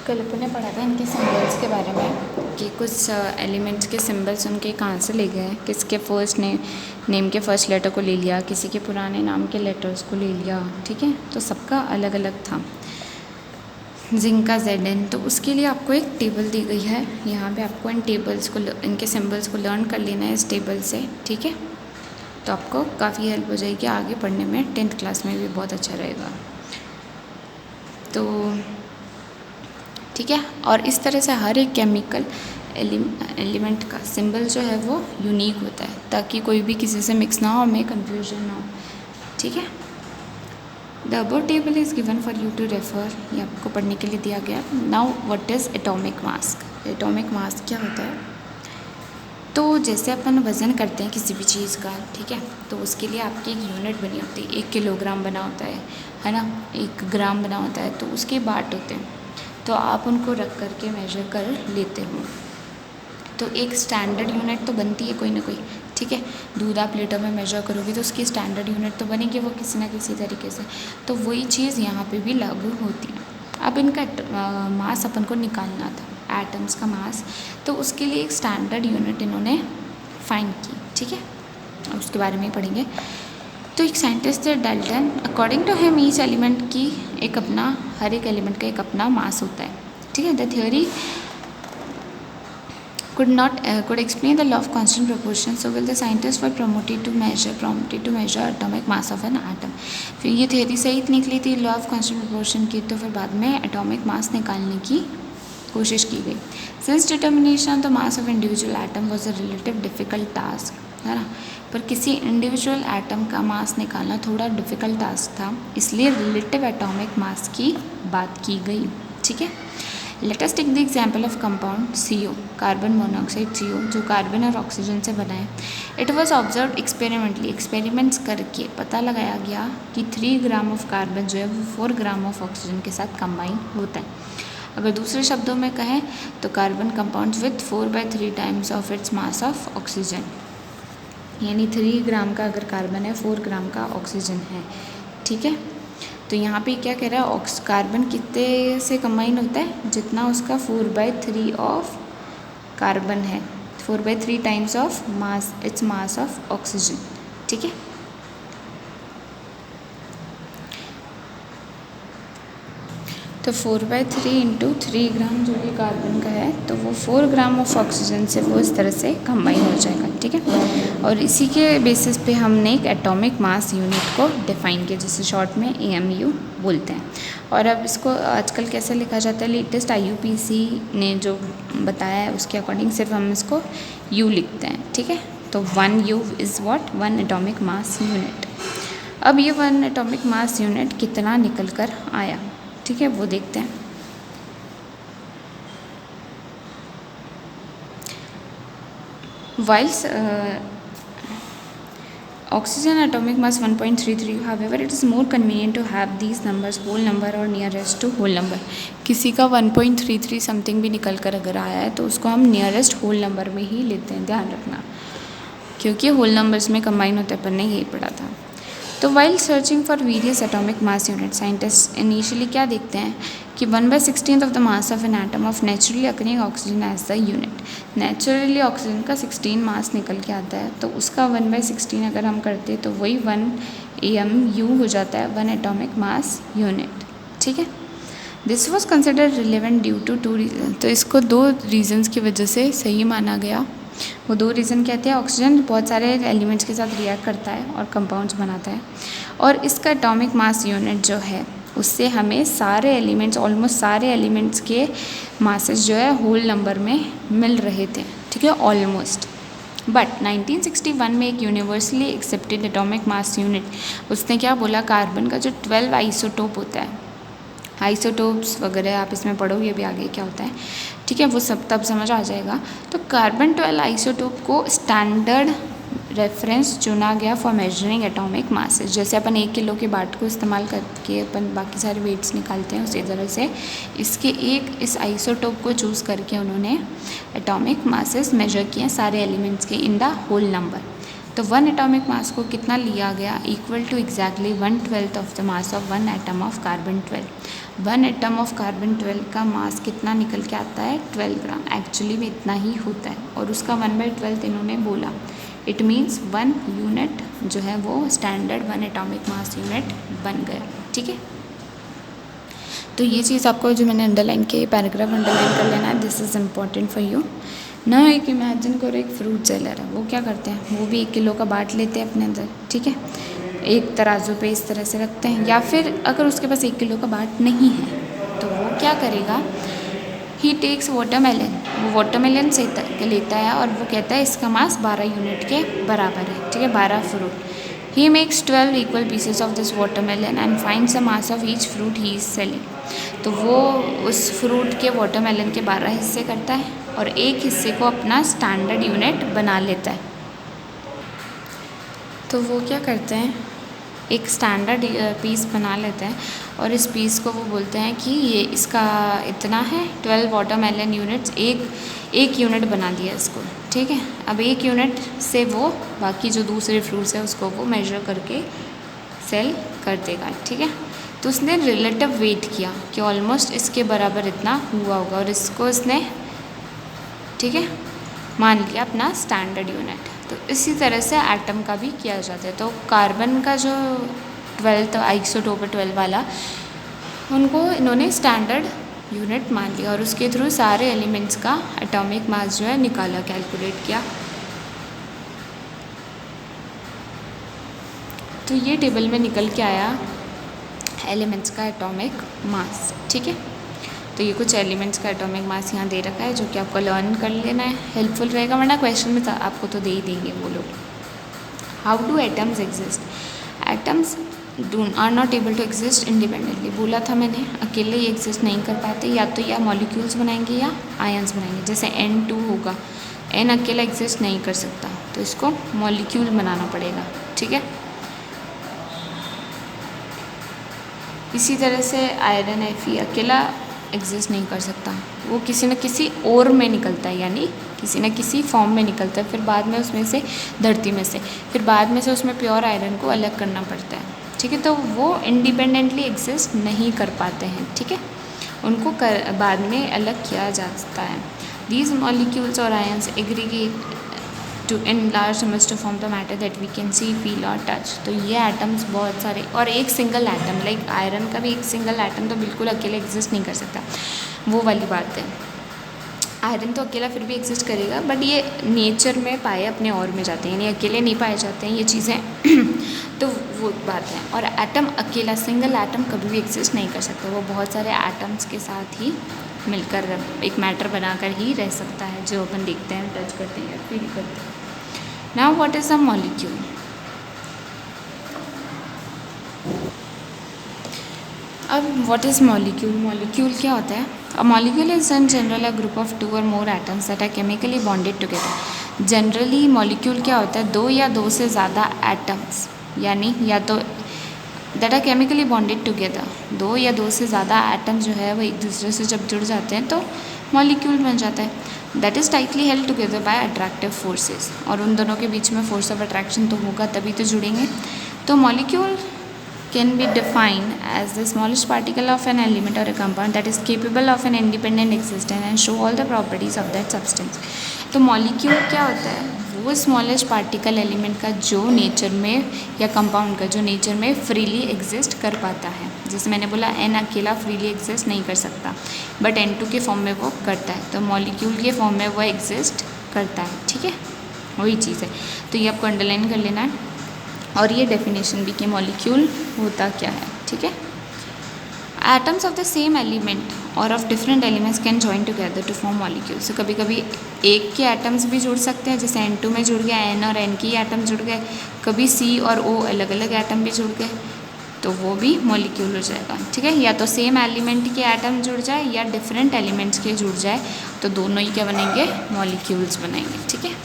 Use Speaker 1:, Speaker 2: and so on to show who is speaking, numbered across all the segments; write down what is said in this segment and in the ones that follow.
Speaker 1: कल अपन ने पढ़ा था इनके सिंबल्स के बारे में कि कुछ एलिमेंट्स के सिंबल्स उनके कहाँ से ले गए, किसके फर्स्ट नेम के फर्स्ट लेटर को ले लिया, किसी के पुराने नाम के लेटर्स को ले लिया। ठीक है, तो सबका अलग अलग था। जिंक का ZN, तो उसके लिए आपको एक टेबल दी गई है। यहाँ पे आपको इन टेबल्स को, इनके सिंबल्स को लर्न कर लेना है इस टेबल से। ठीक है, तो आपको काफ़ी हेल्प हो जाएगी आगे पढ़ने में, 10th क्लास में भी बहुत अच्छा रहेगा। तो ठीक है, और इस तरह से हर एक केमिकल एलिमेंट का सिंबल जो है वो यूनिक होता है, ताकि कोई भी किसी से मिक्स ना हो, हमें कन्फ्यूजन ना हो। ठीक है, the above table is given for you to refer, ये आपको पढ़ने के लिए दिया गया। Now what is atomic mass? Atomic mass क्या होता है? तो जैसे अपन वज़न करते हैं किसी भी चीज़ का, ठीक है, तो उसके लिए आपकी एक यूनिट बनी होती है। 1 किलोग्राम बना होता है ना, 1 ग्राम बना होता है, तो उसके बाट होते हैं, तो आप उनको रख करके मेजर कर लेते हो। तो एक स्टैंडर्ड यूनिट तो बनती है कोई ना कोई। ठीक है, दूध आप लीटर में मेजर करोगे तो उसकी स्टैंडर्ड यूनिट तो बनेगी वो किसी ना किसी तरीके से। तो वही चीज़ यहाँ पे भी लागू होती है। अब इनका मास अपन को निकालना था, एटम्स का मास, तो उसके लिए एक स्टैंडर्ड यूनिट इन्होंने फाइंड की। ठीक है, अब उसके बारे में ही पढ़ेंगे। तो एक साइंटिस्ट है Dalton, according to him each element की एक अपना, हर एक एलिमेंट का एक अपना मास होता है। ठीक है, the theory could explain the law of constant proportion, so will the scientists were promoted to measure atomic mass of an atom। फिर ये थ्योरी सही निकली थी लॉ ऑफ कांस्टेंट प्रोपोर्शन की, तो फिर बाद में एटॉमिक मास निकालने की कोशिश की गई। Since determination of the mass of individual atom was a relative difficult task, है ना, पर किसी इंडिविजुअल एटम का मास निकालना थोड़ा डिफ़िकल्ट टास्क था, इसलिए रिलेटिव एटॉमिक मास की बात की गई। ठीक है, let us take the example of compound CO, carbon monoxide CO, जो कार्बन और ऑक्सीजन से बना है। It was observe experimentally, experiments करके पता लगाया गया कि 3 ग्राम ऑफ कार्बन जो है वो 4 ग्राम ऑफ ऑक्सीजन के साथ कंबाइन होता है। अगर दूसरे शब्दों में कहें तो carbon compound with 4/3 times of its mass of oxygen, यानी 3 ग्राम का अगर कार्बन है, 4 ग्राम का ऑक्सीजन है। ठीक है, तो यहाँ पे क्या कह रहा है, कार्बन कितने से कंबाइन होता है, जितना उसका 4/3 ऑफ कार्बन है, 4/3 times of mass, its mass of oxygen. ठीक है, तो 4/3 इंटू 3 ग्राम जो कि कार्बन का है, तो वो 4 ग्राम ऑफ ऑक्सीजन से वो इस तरह से कंबाइन हो जाएगा। ठीक है, और इसी के बेसिस पे हमने एक एटॉमिक मास यूनिट को डिफाइन किया, जिसे शॉर्ट में AMU बोलते हैं। और अब इसको आजकल कैसे लिखा जाता है, लेटेस्ट IUPAC ने जो बताया है उसके अकॉर्डिंग सिर्फ हम इसको U लिखते हैं। ठीक है, तो 1U is what, 1 atomic mass unit. अब ये 1 एटॉमिक मास यूनिट कितना निकल कर आया, ठीक है, वो देखते हैं। While oxygen atomic mass 1.33, however it is more convenient to have these numbers whole number or nearest to whole number। किसी का 1.33 समथिंग भी निकल कर अगर आया है तो उसको हम नियरेस्ट होल नंबर में ही लेते हैं, ध्यान रखना, क्योंकि होल नंबर्स में कंबाइन होते हैं, अपन ने यही पढ़ा था। तो while searching for various atomic mass unit, scientist initially क्या देखते हैं कि 1/16 of the mass of an atom of naturally occurring oxygen as the unit. Naturally oxygen का 16 मास निकल के आता है, तो उसका 1/16 अगर हम करते हैं तो वही 1 AMU हो जाता है, 1 एटॉमिक मास यूनिट। ठीक है, this was considered relevant due to 2 reason, तो इसको 2 रीजन्स की वजह से सही माना गया। वो 2 रीज़न क्या थे, ऑक्सीजन बहुत सारे एलिमेंट्स के साथ रिएक्ट करता है और कंपाउंड्स बनाता है, और इसका एटॉमिक मास यूनिट जो है उससे हमें सारे एलिमेंट्स, ऑलमोस्ट सारे एलिमेंट्स के मासेस जो है होल नंबर में मिल रहे थे। ठीक है, ऑलमोस्ट। बट 1961 में एक universally accepted atomic mass unit, उसने क्या बोला, कार्बन का जो 12 आइसोटोप होता है, आइसोटोप्स वगैरह आप इसमें पढ़ोगे भी आगे क्या होता है। ठीक है, वो सब तब समझ आ जाएगा। तो कार्बन 12 आइसोटोप को स्टैंडर्ड रेफरेंस चुना गया फॉर मेजरिंग एटॉमिक मासेस। जैसे अपन 1 किलो के बाट को इस्तेमाल करके अपन बाकी सारे वेट्स निकालते हैं, उसी तरह से इसके इस आइसोटोप को चूज़ करके उन्होंने एटॉमिक मासेस मेजर किए सारे एलिमेंट्स के इन द होल नंबर। तो 1 एटॉमिक मास को कितना लिया गया, equal to exactly 1/12 of the mass of 1 atom of carbon 12। 1 atom of carbon 12 का मास कितना निकल के आता है 12 ग्राम। एक्चुअली में इतना ही होता है और उसका 1/12 इन्होंने बोला। इट मीन्स 1 यूनिट जो है वो स्टैंडर्ड 1 एटॉमिक मास यूनिट बन गया। ठीक है, तो ये चीज़ आपको जो मैंने अंडरलाइन के पैराग्राफ अंडरलाइन कर लेना है, this is important for you ना। एक इमेजिन करो एक फ्रूट सेलर है, वो क्या करते हैं, वो भी 1 किलो का बांट लेते हैं अपने अंदर। ठीक है, एक तराजू पे इस तरह से रखते हैं, या फिर अगर उसके पास 1 किलो का बाट नहीं है तो वो क्या करेगा, ही टेक्स वाटरमेलन, वो वाटरमेलन से लेता है और वो कहता है इसका मास 12 यूनिट के बराबर है। ठीक है, 12 fruit. He makes 12 equal pieces of this watermelon and finds the mass of each fruit he is selling. तो वो उस फ्रूट के वाटरमेलन के 12 हिस्से करता है और एक हिस्से को अपना स्टैंडर्ड यूनिट बना लेता है। तो वो क्या करते हैं, एक स्टैंडर्ड पीस बना लेते हैं और इस पीस को वो बोलते हैं कि ये इसका इतना है, 12 वाटरमेलन यूनिट्स, एक यूनिट बना दिया इसको। ठीक है, अब 1 यूनिट से वो बाकी जो दूसरे फ्रूट्स है उसको वो मेजर करके सेल कर देगा। ठीक है, तो उसने रिलेटिव वेट किया कि ऑलमोस्ट इसके बराबर इतना हुआ होगा और इसको इसने, ठीक है, मान लिया अपना स्टैंडर्ड यूनिट। तो इसी तरह से एटम का भी किया जाता है। तो कार्बन का जो 12 आइसोटोप 12 वाला, उनको इन्होंने स्टैंडर्ड यूनिट मान लिया और उसके थ्रू सारे एलिमेंट्स का एटॉमिक मास जो है निकाला, कैलकुलेट किया। तो ये टेबल में निकल के आया एलिमेंट्स का एटॉमिक मास। ठीक है, तो ये कुछ एलिमेंट्स का एटॉमिक मास यहाँ दे रखा है जो कि आपको लर्न कर लेना है, हेल्पफुल रहेगा, वरना क्वेश्चन में आपको तो दे ही देंगे वो लोग। How do atoms exist, atoms are not able to exist independently. बोला था मैंने, अकेले ये एग्जिस्ट नहीं कर पाते, या तो या मॉलिक्यूल्स बनाएंगे या आयन्स बनाएंगे। जैसे N2 होगा, N अकेला एग्जिस्ट नहीं कर सकता तो इसको मॉलिक्यूल बनाना पड़ेगा। ठीक है, इसी तरह से आयरन Fe अकेला एग्जिस्ट नहीं कर सकता, वो किसी न किसी और में निकलता है, यानी किसी न किसी फॉर्म में निकलता है, फिर बाद में उसमें से धरती में से, फिर बाद में से उसमें प्योर आयरन को अलग करना पड़ता है। ठीक है, तो वो इंडिपेंडेंटली एग्जिस्ट नहीं कर पाते हैं। ठीक है, उनको बाद में अलग किया जाता है। दीज मॉलिक्यूल्स और ions aggregate too in large numbers to form the matter that we can see, feel और टच। तो ये एटम्स बहुत सारे, और एक सिंगल एटम लाइक आयरन का भी एक सिंगल एटम तो बिल्कुल अकेले एग्जिस्ट नहीं कर सकता, वो वाली बात है। आयरन तो अकेला फिर भी एग्जिस्ट करेगा, बट ये नेचर में पाए अपने और में जाते हैं, यानी अकेले नहीं पाए जाते हैं ये चीज़ें तो वो बात है। और एटम अकेला, सिंगल एटम कभी भी एग्जिस्ट नहीं कर सकता, वो बहुत सारे एटम्स के साथ ही मिलकर एक मैटर बनाकर ही रह सकता है, जो अपन देखते हैं, टच करते हैं या फील करते हैं। Now what is a molecule? अब व्हाट इज़ मॉलिक्यूल? मॉलिक्यूल क्या होता है? A molecule is in general a group of 2 और more atoms that are chemically bonded together. Generally molecule क्या होता है? 2 या 2 से ज़्यादा एटम्स, यानी या तो that are chemically bonded together, 2 या 2 से ज़्यादा एटम जो है वो एक दूसरे से जब जुड़ जाते हैं तो मॉलिक्यूल बन जाता है। That is tightly held together by attractive forces, और उन दोनों के बीच में फोर्स ऑफ अट्रैक्शन तो होगा तभी तो जुड़ेंगे। तो molecule can be defined as the smallest particle of an element or a compound that is capable of an independent existence and show all the properties of that substance। तो molecule क्या होता है? वो स्मॉलेस्ट पार्टिकल एलिमेंट का जो nature में, या compound का जो नेचर में फ्रीली एग्जिस्ट कर पाता है। जैसे मैंने बोला N अकेला फ्रीली एग्जिस्ट नहीं कर सकता, बट N2 के फॉर्म में वो करता है, तो मॉलिक्यूल के फॉर्म में वो एग्जिस्ट करता है। ठीक है, वही चीज़ है, तो ये आपको अंडरलाइन कर लेना है। और ये डेफिनेशन भी कि मॉलिक्यूल होता क्या है। ठीक है, atoms of the same element और of different elements can join together to form molecule. So कभी कभी एक के एटम्स भी जुड़ सकते हैं, जैसे N2 में जुड़ गया N और N की एटम जुड़ गए, कभी C और O अलग अलग एटम भी जुड़ गए, तो वो भी मॉलिक्यूल हो जाएगा। ठीक है, या तो सेम एलिमेंट के एटम जुड़ जाए या डिफरेंट एलिमेंट्स के जुड़ जाए, तो दोनों ही क्या बनेंगे? मॉलिक्यूल्स बनेंगे। ठीक है,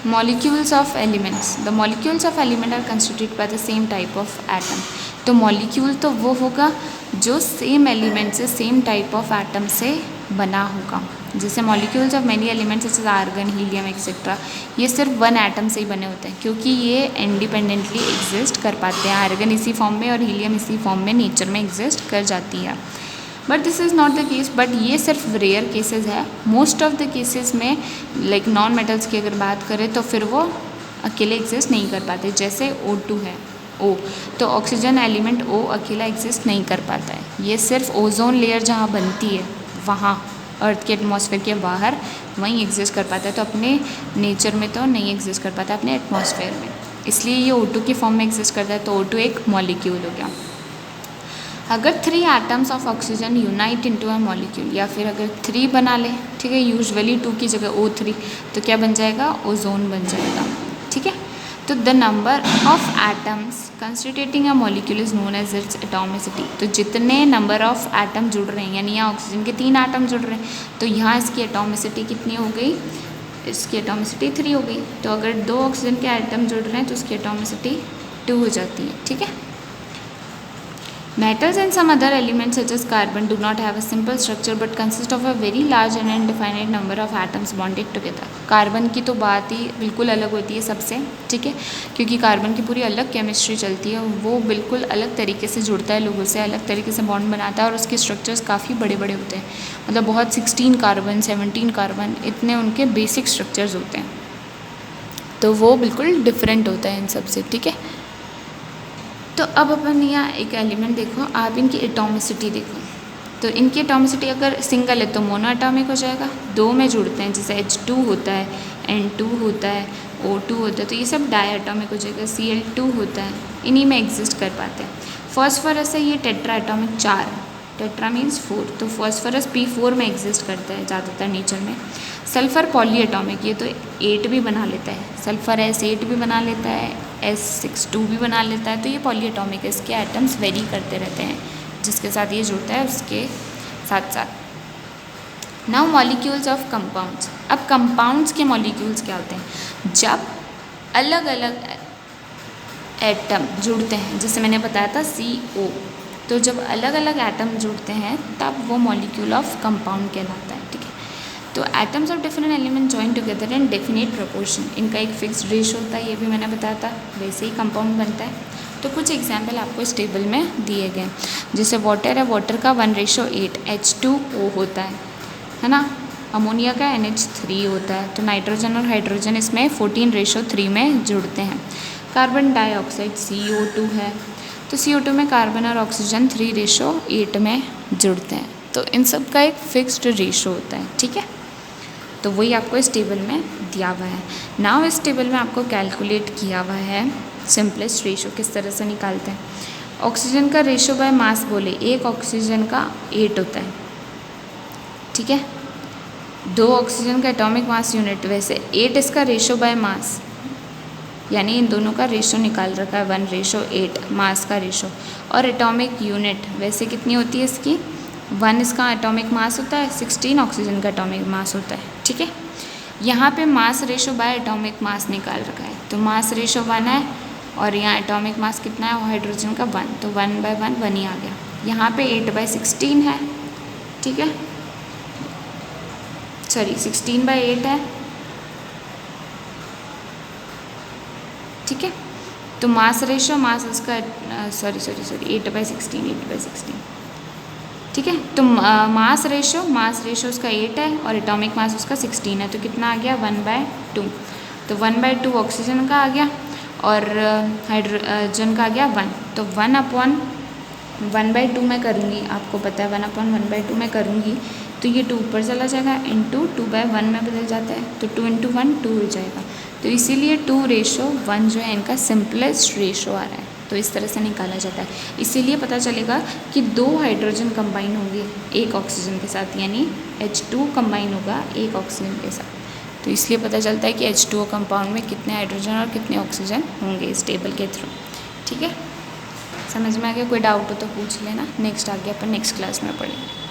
Speaker 1: Molecules of elements. The molecules of element are constituted by the same type of atom. तो मॉलिक्यूल तो वो होगा जो सेम एलिमेंट से, सेम टाइप ऑफ एटम से बना होगा. जैसे मॉलिक्यूल्स ऑफ मेनी एलिमेंट्स जैसे आर्गन, हीलियम एक्सेट्रा, ये सिर्फ वन एटम से ही बने होते हैं क्योंकि ये इंडिपेंडेंटली एग्जिस्ट कर पाते हैं. आर्गन इसी फॉर्म में और हीलियम इसी फॉर्म में नेचर में एग्जिस्ट कर जाती है. But this is not the case. But ये सिर्फ रेयर केसेस है. मोस्ट ऑफ द केसेस में लाइक नॉन मेटल्स की अगर बात करें तो फिर वो अकेले एग्जिस्ट नहीं कर पाते. जैसे O2 है, O, तो ऑक्सीजन एलिमेंट O अकेला एग्जिस्ट नहीं कर पाता है. ये सिर्फ ओजोन लेयर जहाँ बनती है वहाँ अर्थ के एटमॉस्फेयर के बाहर वहीं एग्जिस्ट कर पाता है. तो अपने नेचर में तो नहीं एग्जिस्ट कर पाता, अपने एटमॉस्फेयर में. इसलिए ये O2 की फॉर्म में एग्जिस्ट करता है. तो O2 एक मॉलिक्यूल हो गया. अगर 3 atoms of oxygen unite into a molecule, या फिर अगर 3 बना ले, ठीक है, यूजुअली 2 की जगह O3, तो क्या बन जाएगा, ओजोन बन जाएगा. ठीक है. तो the number of atoms constituting a molecule is known as its atomicity. तो जितने नंबर ऑफ एटम जुड़ रहे हैं, यानी यहाँ ऑक्सीजन के 3 एटम जुड़ रहे हैं, तो यहाँ इसकी एटॉमिसिटी कितनी हो गई, इसकी एटॉमिसिटी 3 हो गई. तो अगर 2 ऑक्सीजन के एटम जुड़ रहे हैं तो उसकी एटॉमिसिटी 2 हो जाती है. ठीक है. Metals and some other elements such as carbon do not have a simple structure but consist of a very large and indefinite number of atoms bonded together. Carbon की तो बात ही बिल्कुल अलग होती है सबसे. ठीक है. क्योंकि कार्बन की पूरी अलग केमिस्ट्री चलती है. वो बिल्कुल अलग तरीके से जुड़ता है लोगों से, अलग तरीके से बॉन्ड बनाता है और उसके स्ट्रक्चर्स काफ़ी बड़े बड़े होते हैं. मतलब बहुत 16 कार्बन, 17 कार्बन, इतने उनके बेसिक स्ट्रक्चर्स होते हैं. तो वो बिल्कुल डिफरेंट होता है इन सब से. ठीक है. तो अब अपन यहाँ एक एलिमेंट देखो, आप इनकी एटॉमिसिटी देखो. तो इनकी एटॉमिसिटी अगर सिंगल है तो मोनो एटॉमिक हो जाएगा. 2 में जुड़ते हैं जैसे H2 होता है, N2 होता है, O2 होता है, तो ये सब डाई एटॉमिक हो जाएगा. Cl2 होता है, इन्हीं में एग्जिस्ट कर पाते हैं. फॉस्फोरस है, ये टेट्रा एटॉमिक 4, टेट्रा मीन्स 4, तो फॉस्फोरस P4 में एग्जिस्ट करता है ज़्यादातर नेचर में. सल्फ़र पॉली एटॉमिक, ये तो 8 भी बना लेता है. सल्फ़र S8 भी बना लेता है, S62 भी बना लेता है. तो ये पॉली एटॉमिक है, इसके एटम्स वेरी करते रहते हैं. जिसके साथ ये जुड़ता है उसके साथ साथ. Now molecules of compounds. अब कंपाउंड्स के मॉलिक्यूल्स क्या होते हैं, जब अलग अलग एटम जुड़ते हैं. जैसे मैंने बताया था CO, तो जब अलग अलग एटम जुड़ते हैं तब वो मॉलिक्यूल ऑफ कंपाउंड कहलाता है. ठीक है. तो atoms of different element join together in definite proportion. इनका एक फिक्स्ड रेशो होता है, ये भी मैंने बताया था. वैसे ही कंपाउंड बनता है. तो कुछ एग्जाम्पल आपको इस टेबल में दिए गए. जैसे वाटर है, वाटर का 1:8 H2O होता है ना. अमोनिया का NH3 होता है. तो नाइट्रोजन और हाइड्रोजन इसमें 14:3 में जुड़ते हैं. कार्बन डाइऑक्साइड CO2 है, तो CO2 में कार्बन और ऑक्सीजन 3:8 में जुड़ते हैं. तो इन सब का एक फिक्स्ड रेशो होता है. ठीक है. तो वही आपको इस टेबल में दिया हुआ है. नाउ इस टेबल में आपको कैलकुलेट किया हुआ है सिंपलेस्ट रेशो किस तरह से निकालते हैं. ऑक्सीजन का रेशो बाय मास बोले, एक ऑक्सीजन का 8 होता है. ठीक है. 2 ऑक्सीजन का एटॉमिक मास यूनिट, वैसे 8 इसका रेशो बाय मास, यानी इन दोनों का रेशो निकाल रखा है 1:8 मास का रेशो. और एटॉमिक यूनिट वैसे कितनी होती है इसकी, 1 इसका एटॉमिक मास होता है, 16 ऑक्सीजन का एटॉमिक मास होता है. ठीक है. यहाँ पे mass ratio by atomic mass निकाल रखा है. तो मास रेशो 1 है और यहाँ एटॉमिक मास कितना है हाइड्रोजन का 1, तो 1/1 1 ही आ गया. यहाँ पे 8/16 है. ठीक है. सॉरी 16/8 है. ठीक है. तो मास रेशो, मास इसका सॉरी 8/16. ठीक है. तो मास रेशो उसका 8 है और एटॉमिक मास उसका 16 है. तो कितना आ गया 1/2. तो 1/2 ऑक्सीजन का आ गया और हाइड्रोजन का आ गया 1. तो 1/1/2 मैं करूँगी, आपको पता है 1/1/2 मैं करूँगी, तो ये 2 ऊपर चला जाएगा, इंटू 2/1 में बदल जाता है. तो 2 × 1 2 हो जाएगा. तो इसीलिए 2:1 जो है इनका सिंपलेस्ट रेशो आ रहा है. तो इस तरह से निकाला जाता है. इसीलिए पता चलेगा कि 2 हाइड्रोजन कंबाइन होंगे एक ऑक्सीजन के साथ, यानी H2 कंबाइन होगा एक ऑक्सीजन के साथ. तो इसलिए पता चलता है कि H2O कंपाउंड में कितने हाइड्रोजन और कितने ऑक्सीजन होंगे इस टेबल के थ्रू. ठीक है. समझ में आ गया. कोई डाउट हो तो पूछ लेना. नेक्स्ट आगे अपन नेक्स्ट क्लास में पढ़ेंगे.